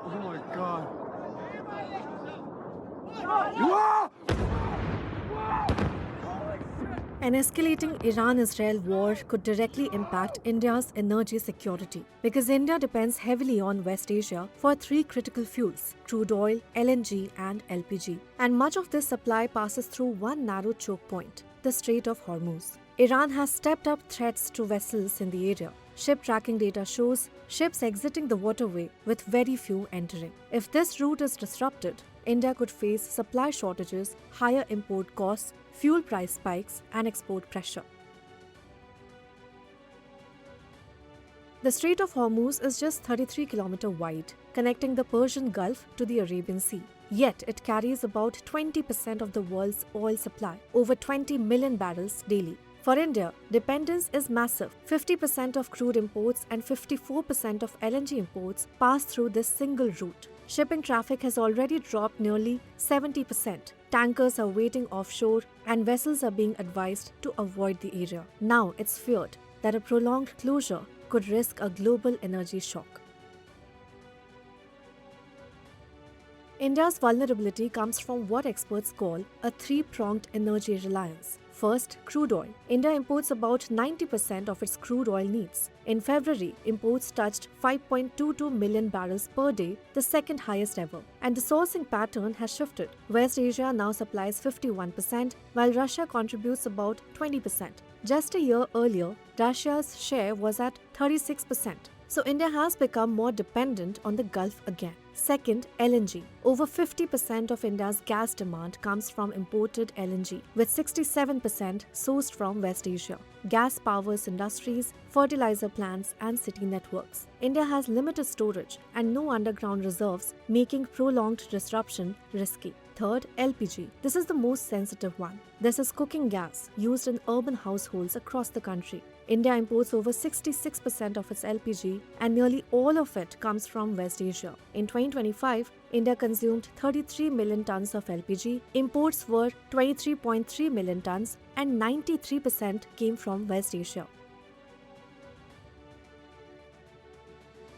Oh my God. Whoa! An escalating Iran-Israel war could directly impact India's energy security because India depends heavily on West Asia for three critical fuels: crude oil, LNG, and LPG. And much of this supply passes through one narrow choke point, the Strait of Hormuz. Iran has stepped up threats to vessels in the area. Ship tracking data shows ships exiting the waterway with very few entering. If this route is disrupted, India could face supply shortages, higher import costs, fuel price spikes, and export pressure. The Strait of Hormuz is just 33 km wide, connecting the Persian Gulf to the Arabian Sea. Yet it carries about 20% of the world's oil supply, over 20 million barrels daily. For India, dependence is massive. 50% of crude imports and 54% of LNG imports pass through this single route. Shipping traffic has already dropped nearly 70%. Tankers are waiting offshore and vessels are being advised to avoid the area. Now it's feared that a prolonged closure could risk a global energy shock. India's vulnerability comes from what experts call a three-pronged energy reliance. First, crude oil. India imports about 90% of its crude oil needs. In February, imports touched 5.22 million barrels per day, the second highest ever. And the sourcing pattern has shifted. West Asia now supplies 51%, while Russia contributes about 20%. Just a year earlier, Russia's share was at 36%. So India has become more dependent on the Gulf again. Second, LNG. Over 50% of India's gas demand comes from imported LNG, with 67% sourced from West Asia. Gas powers industries, fertilizer plants, and city networks. India has limited storage and no underground reserves, making prolonged disruption risky. Third, LPG. This is the most sensitive one. This is cooking gas used in urban households across the country. India imports over 66% of its LPG, and nearly all of it comes from West Asia. In 2025, India consumed 33 million tons of LPG, imports were 23.3 million tons, and 93% came from West Asia.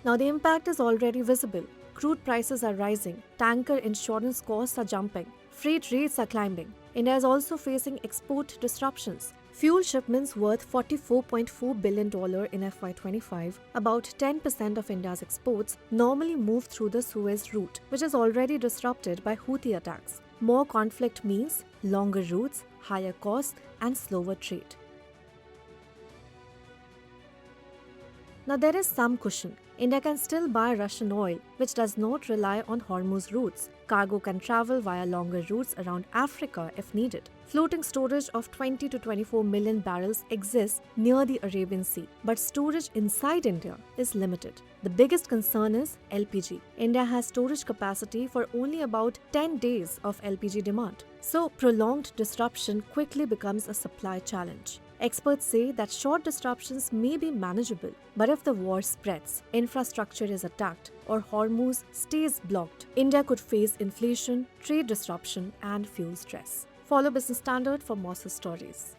Now the impact is already visible. Crude prices are rising, tanker insurance costs are jumping, freight rates are climbing. India is also facing export disruptions. Fuel shipments worth $44.4 billion in FY25, about 10% of India's exports, normally move through the Suez route, which is already disrupted by Houthi attacks. More conflict means longer routes, higher costs, and slower trade. Now there is some cushion. India can still buy Russian oil, which does not rely on Hormuz routes. Cargo can travel via longer routes around Africa if needed. Floating storage of 20 to 24 million barrels exists near the Arabian Sea, but storage inside India is limited. The biggest concern is LPG. India has storage capacity for only about 10 days of LPG demand. So prolonged disruption quickly becomes a supply challenge. Experts say that short disruptions may be manageable, but if the war spreads, infrastructure is attacked, or Hormuz stays blocked, India could face inflation, trade disruption, and fuel stress. Follow Business Standard for more such stories.